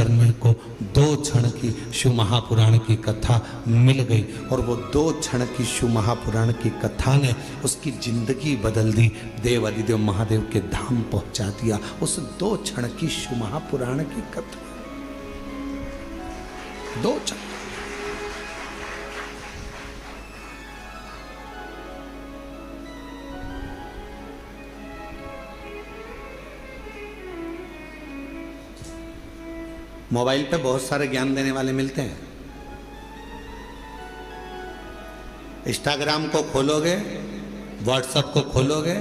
करने को 2 क्षण की शिव महापुराण की कथा मिल गई और वो 2 क्षण की शिव महापुराण की कथा ने उसकी जिंदगी बदल दी, देव अधिदेव महादेव के धाम पहुंचा दिया। उस 2 क्षण की शिव महापुराण की कथा, 2 क्षण। मोबाइल पे बहुत सारे ज्ञान देने वाले मिलते हैं। इंस्टाग्राम को खोलोगे, व्हाट्सएप को खोलोगे,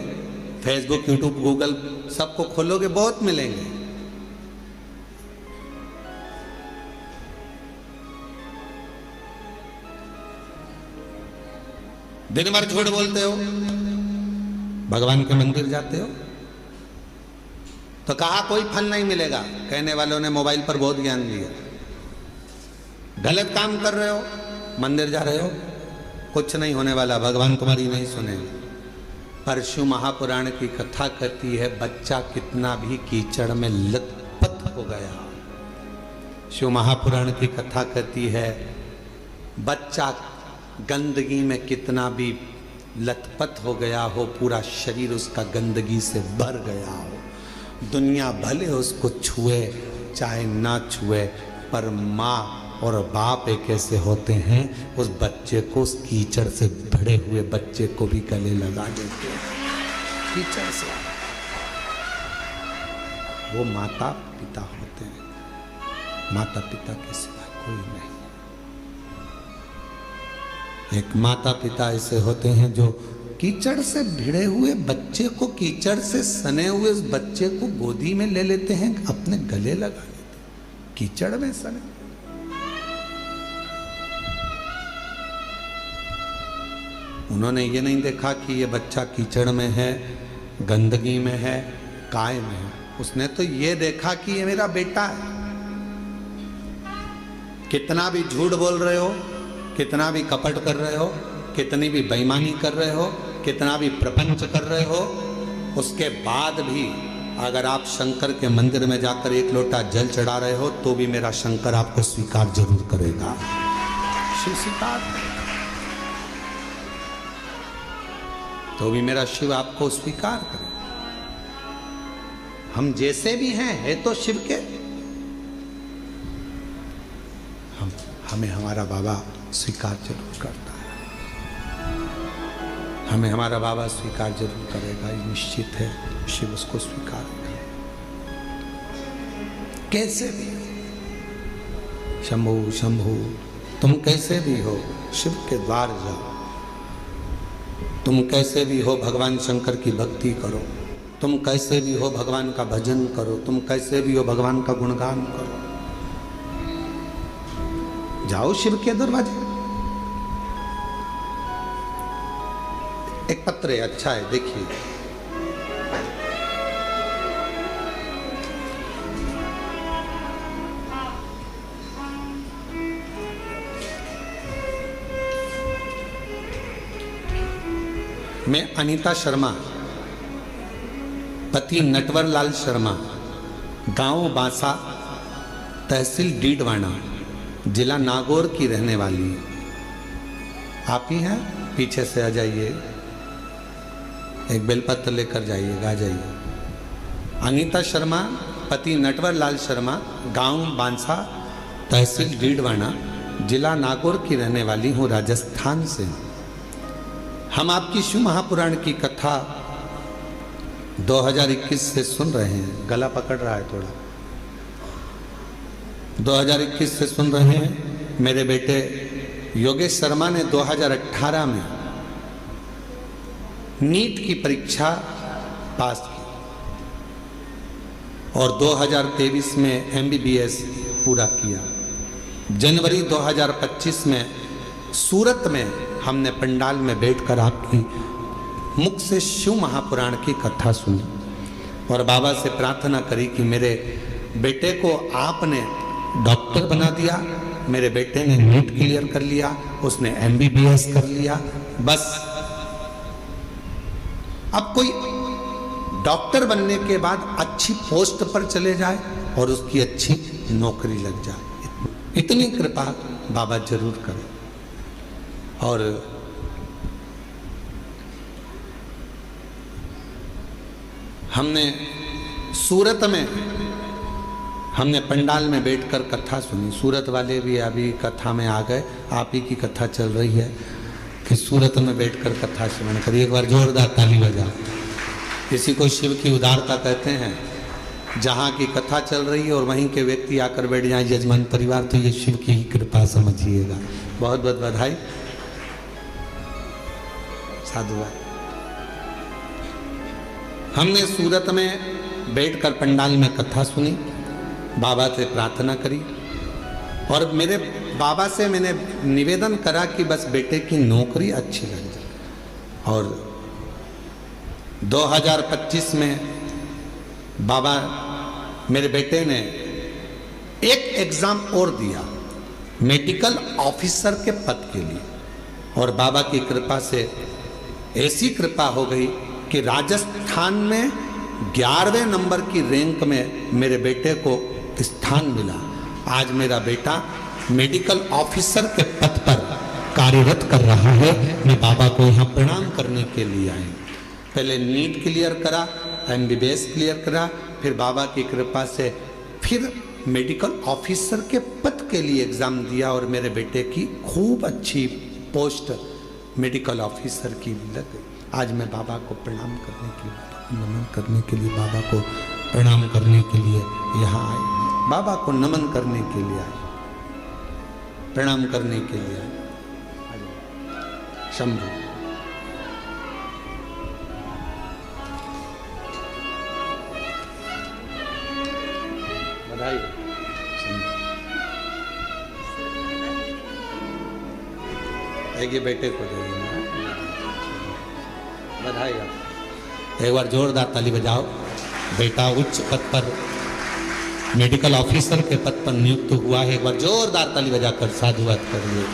फेसबुक, यूट्यूब, गूगल सबको खोलोगे, बहुत मिलेंगे। दिन भर झूठ बोलते हो, भगवान के मंदिर जाते हो, तो कहा कोई फल नहीं मिलेगा। कहने वालों ने मोबाइल पर बहुत ज्ञान दिया। गलत काम कर रहे हो, मंदिर जा रहे हो, कुछ नहीं होने वाला, भगवान तुम्हारी नहीं सुनेंगे। पर शिव महापुराण की कथा कहती है बच्चा कितना भी कीचड़ में लथपथ हो गया। शिव महापुराण की कथा कहती है बच्चा गंदगी में कितना भी लथपथ हो गया हो, पूरा शरीर उसका गंदगी से भर गया हो, दुनिया भले उसको छुए चाहे ना छुए, पर माँ और बाप एक ऐसे होते हैं उस बच्चे को, उस कीचड़ से भरे हुए बच्चे को भी गले लगा देते हैं। कीचड़ से वो माता पिता होते हैं, माता पिता के सिवा कोई नहीं। एक माता पिता ऐसे होते हैं जो कीचड़ से भिड़े हुए बच्चे को, कीचड़ से सने हुए उस बच्चे को गोदी में ले लेते हैं, अपने गले लगा लेते हैं, कीचड़ में सने। उन्होंने ये नहीं देखा कि ये बच्चा कीचड़ में है, गंदगी में है, काय में है। उसने तो ये देखा कि ये मेरा बेटा है। कितना भी झूठ बोल रहे हो, कितना भी कपट कर रहे हो, कितनी भी बेईमानी कर रहे हो, कितना भी प्रपंच कर रहे हो, उसके बाद भी अगर आप शंकर के मंदिर में जाकर 1 लोटा जल चढ़ा रहे हो तो भी मेरा शंकर आपको स्वीकार जरूर करेगा। शिव स्वीकार तो भी मेरा शिव आपको स्वीकार करेगा। हम जैसे भी हैं, है तो शिव के, हमें हमारा बाबा स्वीकार जरूर करता है। हमें हमारा बाबा स्वीकार जरूर करेगा, ये निश्चित है। शिव उसको स्वीकार करेगा कैसे भी। शंभु शंभु, तुम कैसे भी हो शिव के द्वार जाओ। तुम कैसे भी हो भगवान शंकर की भक्ति करो। तुम कैसे भी हो भगवान का भजन करो। तुम कैसे भी हो भगवान का गुणगान करो। जाओ शिव के दरवाजे। एक पत्र है, अच्छा है, देखिए। मैं अनीता शर्मा, पति नटवर लाल शर्मा, गांव बांसा, तहसील डीडवाना, जिला नागौर की रहने वाली है। आप ही हैं? पीछे से आ जाइए, एक बेलपत्र लेकर जाइएगा, आ जाइए। अनीता शर्मा, पति नटवर लाल शर्मा, गांव बांसा, तहसील डीडवाना, जिला नागौर की रहने वाली हूँ, राजस्थान से। हम आपकी शिव महापुराण की कथा 2021 से सुन रहे हैं। गला पकड़ रहा है थोड़ा। 2021 से सुन रहे हैं। मेरे बेटे योगेश शर्मा ने 2018 में नीट की परीक्षा पास की और 2023 में MBBS पूरा किया। जनवरी 2025 में सूरत में हमने पंडाल में बैठकर आपकी मुख से शिव महापुराण की कथा सुनी और बाबा से प्रार्थना करी कि मेरे बेटे को आपने डॉक्टर बना दिया। मेरे बेटे ने नीट क्लियर कर लिया, उसने MBBS कर लिया। बस अब कोई डॉक्टर बनने के बाद अच्छी पोस्ट पर चले जाए, और उसकी अच्छी नौकरी लग जाए। इतनी कृपा बाबा जरूर करें। और हमने सूरत में हमने पंडाल में बैठकर कथा सुनी। सूरत वाले भी अभी कथा में आ गए। आप ही की कथा चल रही है कि सूरत में बैठकर कथा श्रवण करिए। एक बार जोरदार ताली बजाओ। किसी को शिव की उदारता कहते हैं। जहाँ की कथा चल रही है और वहीं के व्यक्ति आकर बैठ जाए यजमान परिवार, तो ये शिव की ही कृपा समझिएगा। बहुत बहुत बधाई, साधुवाद। हमने सूरत में बैठकर पंडाल में कथा सुनी, बाबा से प्रार्थना करी और मेरे बाबा से मैंने निवेदन करा कि बस बेटे की नौकरी अच्छी लग जाए। और 2025 में बाबा मेरे बेटे ने एक एग्जाम और दिया मेडिकल ऑफिसर के पद के लिए, और बाबा की कृपा से ऐसी कृपा हो गई कि राजस्थान में 11वें नंबर की रैंक में मेरे बेटे को स्थान मिला। आज मेरा बेटा मेडिकल ऑफिसर के पद पर कार्यरत कर रहा है। मैं बाबा को यहाँ प्रणाम करने के लिए आई। पहले नीट क्लियर करा, MBBS क्लियर करा, फिर बाबा की कृपा से फिर मेडिकल ऑफिसर के पद के लिए एग्जाम दिया और मेरे बेटे की खूब अच्छी पोस्ट मेडिकल ऑफिसर की लग गई। आज मैं बाबा को प्रणाम करने के लिए, नमन करने के लिए, बाबा को प्रणाम करने के लिए यहाँ आए। बाबा को नमन करने के लिए आए, प्रणाम करने के लिए आए। शंभू बधाई। एक ये बेटे को देंगे बधाई। एक बार जोरदार ताली बजाओ। बेटा उच्च पद पर मेडिकल ऑफिसर के पद पर नियुक्त हुआ है। एक बार जोरदार ताली बजाकर साधुवाद करिए।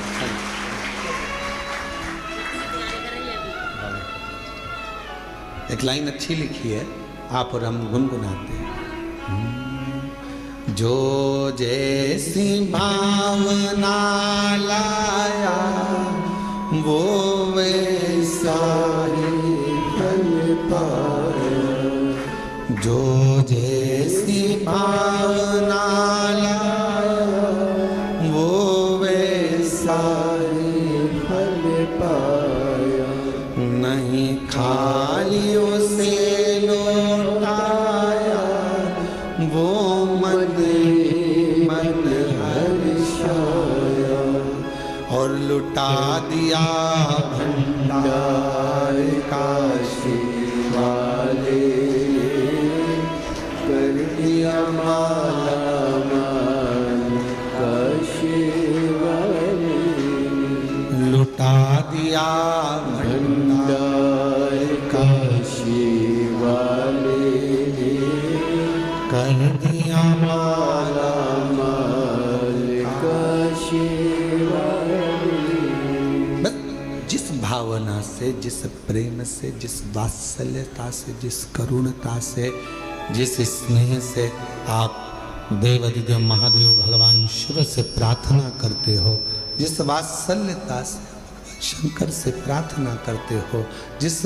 एक लाइन अच्छी लिखी है, आप और हम गुनगुनाते हैं। जो जैसी भावना लाया वो वैसा ही फल पाया। जो जैसी भावना लाया वो वैसा ही फल पाया। नहीं खाली उसे लौटाया वो मन मन हर्षाया। और लुटा दिया भंडार काशी वाले, कर दिया माला माल काशी वाले। लुटा दिया भंडार काशी वाले, कर दिया माला माल काशी वाले। जिस भावना से, जिस प्रेम से, जिस वात्सल्यता से, जिस करुणता से, जिस स्नेह से आप देवाधिदेव महादेव भगवान शिव से प्रार्थना करते हो, जिस वात्सल्यता से शंकर से प्रार्थना करते हो, जिस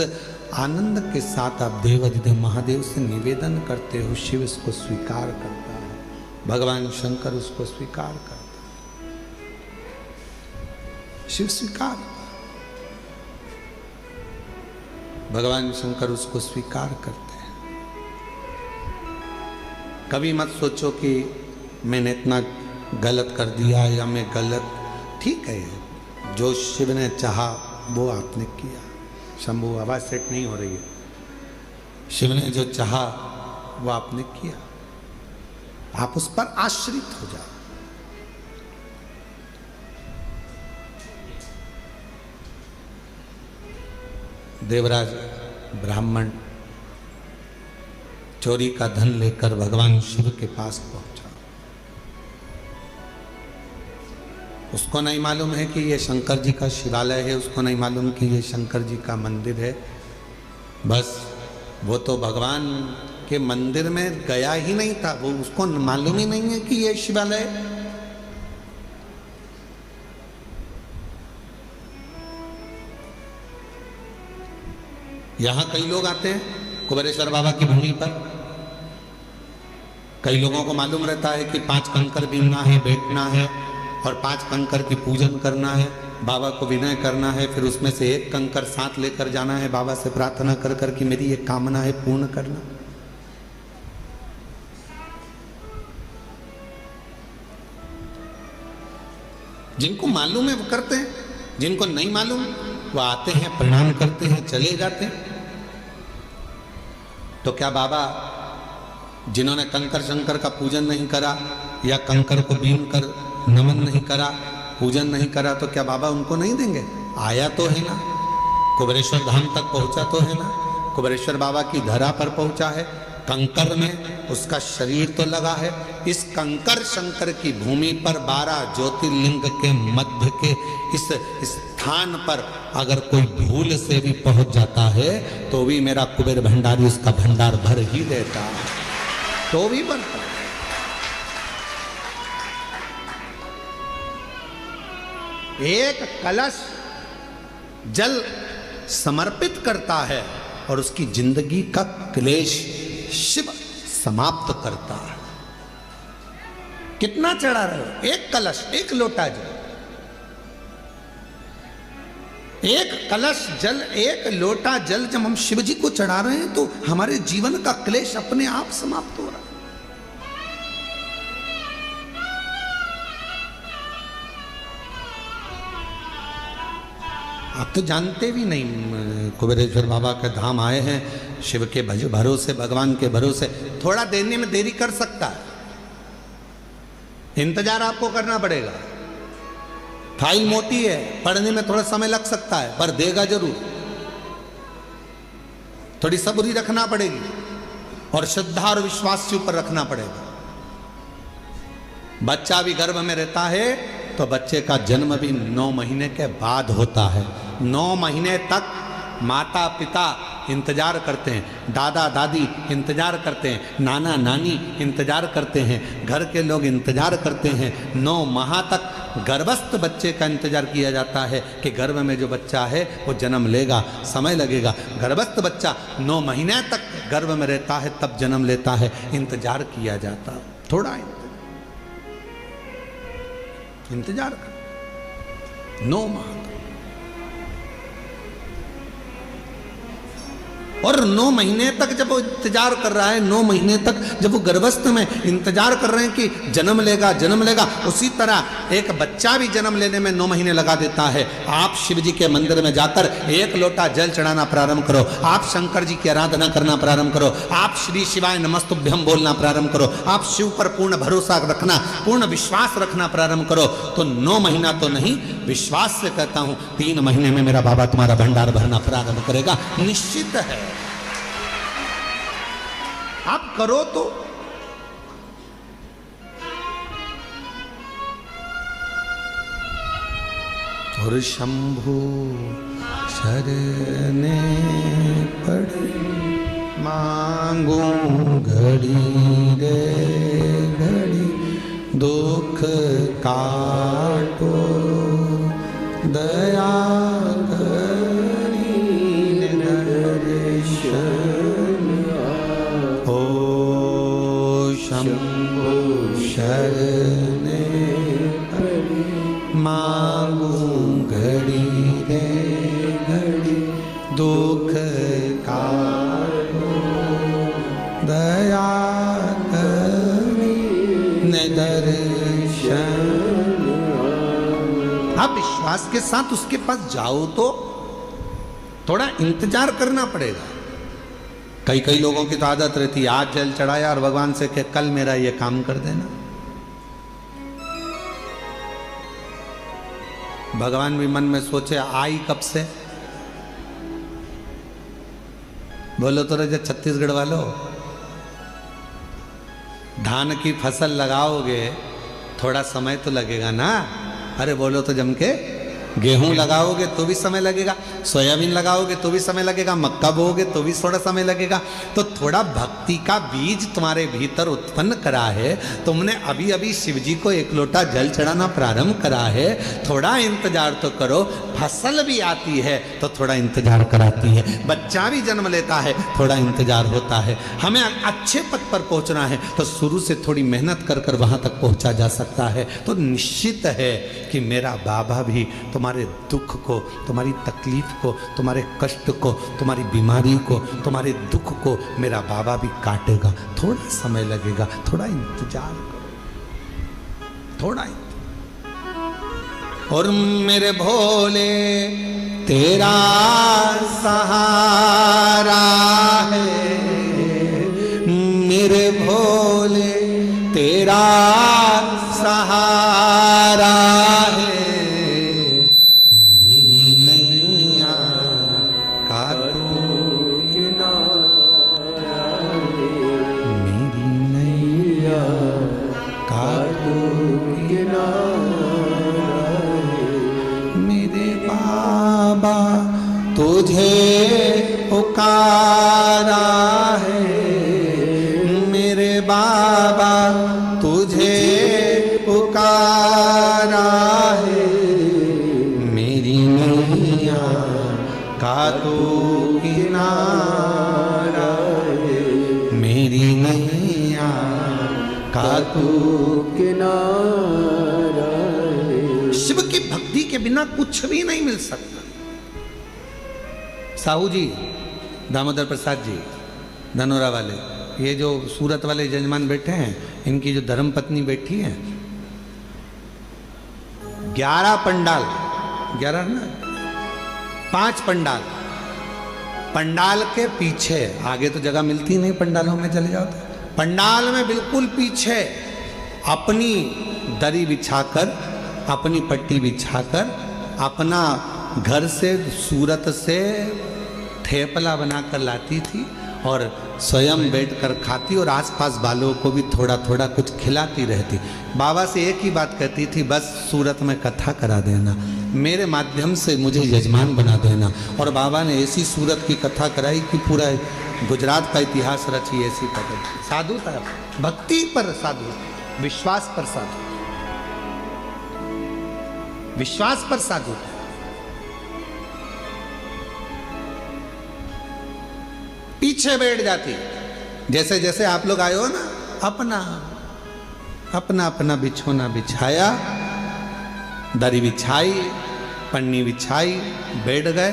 आनंद के साथ आप देवाधिदेव महादेव से निवेदन करते हो, शिव इसको स्वीकार करता है। भगवान शंकर उसको स्वीकार करता है। शिव स्वीकार, भगवान शंकर उसको स्वीकार करते हैं। कभी मत सोचो कि मैंने इतना गलत कर दिया या मैं गलत। ठीक है, जो शिव ने चाहा वो आपने किया। शंभू आवाज सेट नहीं हो रही है। शिव ने जो चाहा वो आपने किया। आप उस पर आश्रित हो जाओ। देवराज ब्राह्मण चोरी का धन लेकर भगवान शिव के पास पहुंचा। उसको नहीं मालूम है कि ये शंकर जी का शिवालय है, उसको नहीं मालूम कि ये शंकर जी का मंदिर है। बस वो तो भगवान के मंदिर में गया ही नहीं था, वो उसको मालूम ही नहीं है कि ये शिवालय। यहां कई लोग आते हैं कुबेरेश्वर बाबा की भूमि पर। कई लोगों को मालूम रहता है कि 5 कंकर बीनना है, बैठना है और 5 कंकर की पूजन करना है, बाबा को विनय करना है, फिर उसमें से 1 कंकर साथ लेकर जाना है, बाबा से प्रार्थना कर कर कि मेरी ये कामना है पूर्ण करना। जिनको मालूम है वो करते हैं, जिनको नहीं मालूम वो आते हैं, प्रणाम करते हैं, चले जाते हैं। तो क्या बाबा जिन्होंने कंकर शंकर का पूजन नहीं करा या कंकर को बीन कर नमन नहीं करा, पूजन नहीं करा, तो क्या बाबा उनको नहीं देंगे? आया तो है ना, कुबेरेश्वर धाम तक पहुंचा तो है ना, कुबेरेश्वर बाबा की धरा पर पहुंचा है, कंकर में उसका शरीर तो लगा है। इस कंकर शंकर की भूमि पर 12 ज्योतिर्लिंग के मध्य के इस स्थान पर अगर कोई भूल से भी पहुंच जाता है तो भी मेरा कुबेर भंडारी उसका भंडार भर ही देता है, तो भी भरता है। एक कलश जल समर्पित करता है और उसकी जिंदगी का क्लेश शिव समाप्त करता है। कितना चढ़ा रहे हो? एक कलश, एक लोटा जल, एक कलश जल, एक लोटा जल जब हम शिव जी को चढ़ा रहे हैं तो हमारे जीवन का क्लेश अपने आप समाप्त हो रहा है। आप तो जानते भी नहीं, कुबेरेश्वर बाबा के धाम आए हैं, शिव के भरोसे, भगवान के भरोसे। थोड़ा देने में देरी कर सकता है, इंतजार आपको करना पड़ेगा। फाइल मोटी है, पढ़ने में थोड़ा समय लग सकता है, पर देगा जरूर। थोड़ी सब्री रखना पड़ेगी और श्रद्धा और विश्वास के ऊपर रखना पड़ेगा। बच्चा भी गर्भ में रहता है तो बच्चे का जन्म भी 9 महीने के बाद होता है। 9 महीने तक माता पिता इंतजार करते हैं, दादा दादी इंतजार करते हैं, नाना नानी इंतजार करते हैं, घर के लोग इंतजार करते हैं। 9 माह तक गर्भस्थ बच्चे का इंतजार किया जाता है कि गर्भ में जो बच्चा है वो जन्म लेगा, समय लगेगा। गर्भस्थ बच्चा 9 महीने तक गर्भ में रहता है, तब जन्म लेता है, इंतजार किया जाता। थोड़ा इंतजार कर 9 माह तक। और 9 महीने तक जब वो इंतजार कर रहा है, 9 महीने तक जब वो गर्भस्थ में इंतजार कर रहे हैं कि जन्म लेगा, जन्म लेगा, उसी तरह एक बच्चा भी जन्म लेने में 9 महीने लगा देता है। आप शिव जी के मंदिर में जाकर 1 लोटा जल चढ़ाना प्रारंभ करो, आप शंकर जी की आराधना करना प्रारंभ करो, आप श्री शिवाय नमस्तुभ्यम बोलना प्रारंभ करो, आप शिव पर पूर्ण भरोसा रखना, पूर्ण विश्वास रखना प्रारंभ करो, तो 9 महीना तो नहीं, विश्वास से कहता हूं 3 महीने में मेरा बाबा तुम्हारा भंडार भरना प्रारंभ करेगा, निश्चित है। आप करो तो। और शंभु शरणे पड़े मांगू घड़ी रे घड़ी, दुख काटो दया शरणे मांगू घड़ी रे घड़ी, दुख काटो दया करी दर्शन। आप विश्वास के साथ उसके पास जाओ तो थोड़ा इंतजार करना पड़ेगा। कई लोगों की तो आदत रहती है, आज जल चढ़ाया और भगवान से कहे कल मेरा ये काम कर देना। भगवान भी मन में सोचे आई कब से? बोलो तो रहे छत्तीसगढ़ वालों, धान की फसल लगाओगे थोड़ा समय तो लगेगा ना। अरे बोलो तो जम के गेहूं लगाओगे तो भी समय लगेगा, सोयाबीन लगाओगे तो भी समय लगेगा, मक्का बोओगे तो भी थोड़ा समय लगेगा। तो थोड़ा भक्ति का बीज तुम्हारे भीतर उत्पन्न करा है, तुमने अभी अभी शिव जी को एक लोटा जल चढ़ाना प्रारंभ करा है, थोड़ा इंतजार तो करो। फसल भी आती है तो थोड़ा इंतजार कराती है, बच्चा भी जन्म लेता है थोड़ा इंतजार होता है। हमें अच्छे पद पर पहुंचना है तो शुरू से थोड़ी मेहनत कर कर वहां तक पहुंचा जा सकता है। तो निश्चित है कि मेरा बाबा भी तुम्हारे दुख को, तुम्हारी तकलीफ को, तुम्हारे कष्ट को, तुम्हारी बीमारी को, तुम्हारे दुख को मेरा बाबा भी काटेगा। थोड़ा समय लगेगा, थोड़ा इंतजार करो, थोड़ा और मेरे भोले तेरा सहारा है, मेरे भोले तेरा सहारा है, मेरी नैया का तू किनारा है, मेरी नैया का तू किनारा है, मेरे बाबा तुझे पुकारा है, मेरे बाबा तुझे पुकारा है, मेरी नैया का तू किनारा है, मेरी नैया का तू किनारा है। शिव की भक्ति के बिना कुछ भी नहीं मिल सकता। साहू जी, दामोदर प्रसाद जी, धनोरा वाले, ये जो सूरत वाले जजमान बैठे हैं, इनकी जो धर्मपत्नी बैठी है, 11 पंडाल, 11 ना 5 पंडाल, पंडाल के पीछे, आगे तो जगह मिलती नहीं पंडालों में चले जाओ तो, पंडाल में बिल्कुल पीछे अपनी दरी बिछाकर, अपनी पट्टी बिछाकर, अपना घर से सूरत से थेपला बनाकर लाती थी और स्वयं बैठकर खाती और आसपास वालों को भी थोड़ा थोड़ा कुछ खिलाती रहती। बाबा से एक ही बात कहती थी, बस सूरत में कथा करा देना, मेरे माध्यम से मुझे यजमान बना देना। और बाबा ने ऐसी सूरत की कथा कराई कि पूरा गुजरात का इतिहास रची। ऐसी कथा, साधु था, भक्ति पर साधु, विश्वास पर साधु, विश्वास पर साधु। पीछे बैठ जाती, जैसे जैसे आप लोग आए हो ना, अपना अपना अपना बिछोना बिछाया, दरी बिछाई, पन्नी बिछाई, बैठ गए।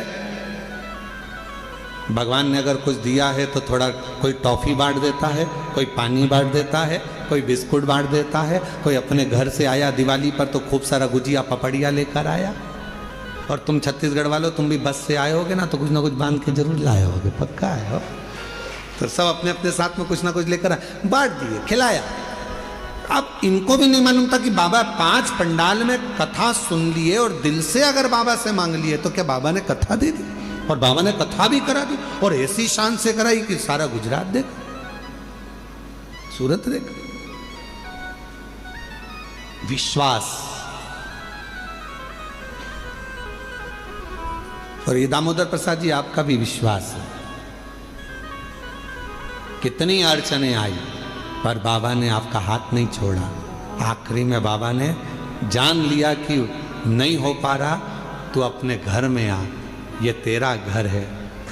भगवान ने अगर कुछ दिया है तो थोड़ा कोई टॉफी बांट देता है, कोई पानी बांट देता है, कोई बिस्कुट बांट देता है, कोई अपने घर से आया दिवाली पर तो खूब सारा गुजिया पपड़िया लेकर आया। और तुम छत्तीसगढ़ वालों, तुम भी बस से आए होगे ना, तो कुछ ना कुछ बांध के जरूर लाए होगे, पक्का आए हो। तो सब अपने अपने साथ में कुछ ना कुछ लेकर बांट दिए, खिलाया। अब इनको भी नहीं मालूम था कि बाबा 5 पंडाल में कथा सुन लिए और दिल से अगर बाबा से मांग लिए तो क्या बाबा ने कथा दे दी, और बाबा ने कथा भी करा दी, और ऐसी शान से कराई कि सारा गुजरात देख, सूरत देख। विश्वास। और ये दामोदर प्रसाद जी, आपका भी विश्वास है। कितनी अड़चने आई पर बाबा ने आपका हाथ नहीं छोड़ा। आखिरी में बाबा ने जान लिया कि नहीं हो पा रहा, तो अपने घर में आ, ये तेरा घर है,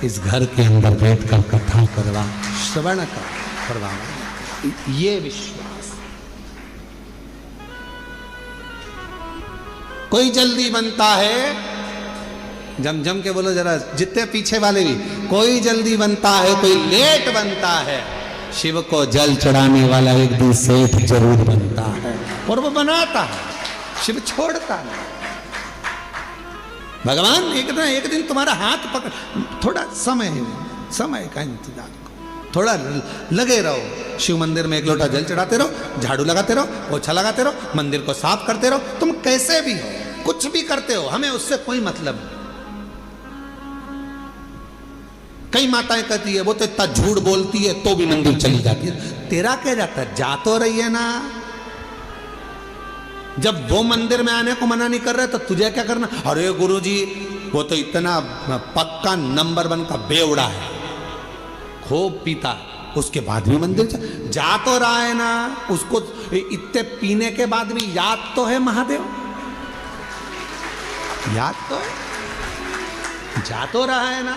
इस घर के अंदर बैठकर कथा करवा, श्रवण करवा। ये विश्वास। कोई जल्दी बनता है, जम जम के बोलो जरा, जितने पीछे वाले भी, कोई जल्दी बनता है, कोई लेट बनता है। शिव को जल चढ़ाने वाला एक दिन सेठ जरूर बनता है, और वो बनाता है, शिव छोड़ता है। भगवान एक दिन तुम्हारा हाथ पकड़, थोड़ा समय का इंतजार करो, थोड़ा लगे रहो। शिव मंदिर में एक लोटा जल चढ़ाते रहो, झाड़ू लगाते रहो, पोछा लगाते रहो, मंदिर को साफ करते रहो। तुम कैसे भी हो, कुछ भी करते हो, हमें उससे कोई मतलब नहीं। कई माताएं कहती है वो तो इतना झूठ बोलती है तो भी मंदिर चली जाती है। तेरा क्या जाता है, जा तो रही है ना। जब वो मंदिर में आने को मना नहीं कर रहे तो तुझे क्या करना? अरे गुरुजी वो तो इतना पक्का नंबर 1 का बेवड़ा है, खूब पीता, उसके बाद भी मंदिर जा तो रहा है ना, उसको इतने पीने के बाद भी याद तो है महादेव, याद तो है, जा तो रहा है ना,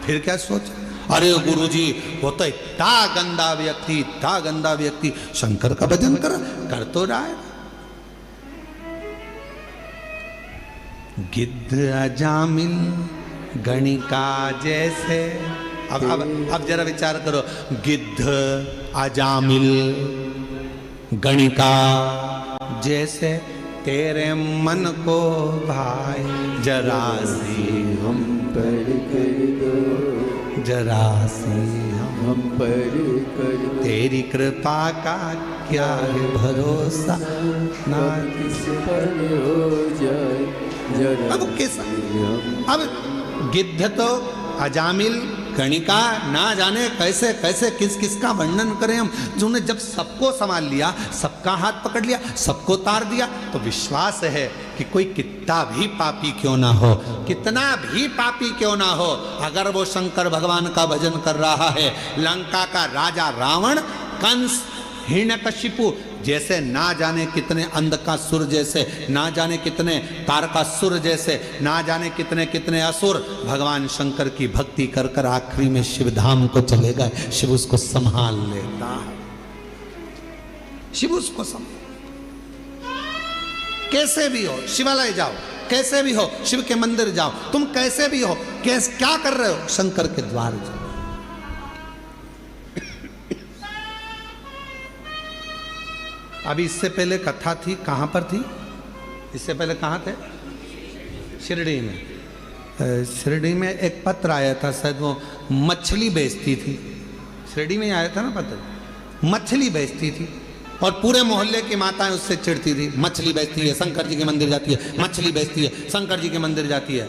फिर क्या सोच? अरे गुरुजी वो तो इतना गंदा व्यक्ति, इतना गंदा व्यक्ति, शंकर का भजन कर तो रहा है। गिद्ध अजामिल गणिका जैसे, अब जरा विचार करो, गिद्ध अजामिल गणिका जैसे तेरे मन को भाई, जरा सी हम पर कर दो, जरा सी हम पर कर दो, तेरी कृपा का क्या है भरोसा, ना किस पर हो जाए जरा। अब कैसा? अब गिद्ध तो अजामिल गणिका, ना जाने कैसे कैसे किस किस का वर्णन करें हम, जिन्होंने जब सबको संभाल लिया, सबका हाथ पकड़ लिया, सबको तार दिया, तो विश्वास है कि कोई कितना भी पापी क्यों ना हो, कितना भी पापी क्यों ना हो, अगर वो शंकर भगवान का भजन कर रहा है, लंका का राजा रावण, कंस, हिरण्यकशिपु जैसे ना जाने कितने अंधकासुर जैसे, ना जाने कितने तारकासुर जैसे, ना जाने कितने कितने असुर भगवान शंकर की भक्ति कर कर आखिरी में शिव धाम को चले गए। शिव उसको संभाल लेता, शिव उसको संभाल। कैसे भी हो शिवालय जाओ, कैसे भी हो शिव के मंदिर जाओ, तुम कैसे भी हो, क्या कर रहे हो, शंकर के द्वार जाओ। अभी इससे पहले कथा थी, कहाँ पर थी? इससे पहले कहाँ थे? शिरडी में। शिरडी में एक पत्र आया था, शायद वो मछली बेचती थी, शिरडी में ही आया था ना पत्र, मछली बेचती थी और पूरे मोहल्ले की माताएं उससे चिढ़ती थी, मछली बेचती है, शंकर जी के मंदिर जाती है, मछली बेचती है, शंकर जी के मंदिर जाती है।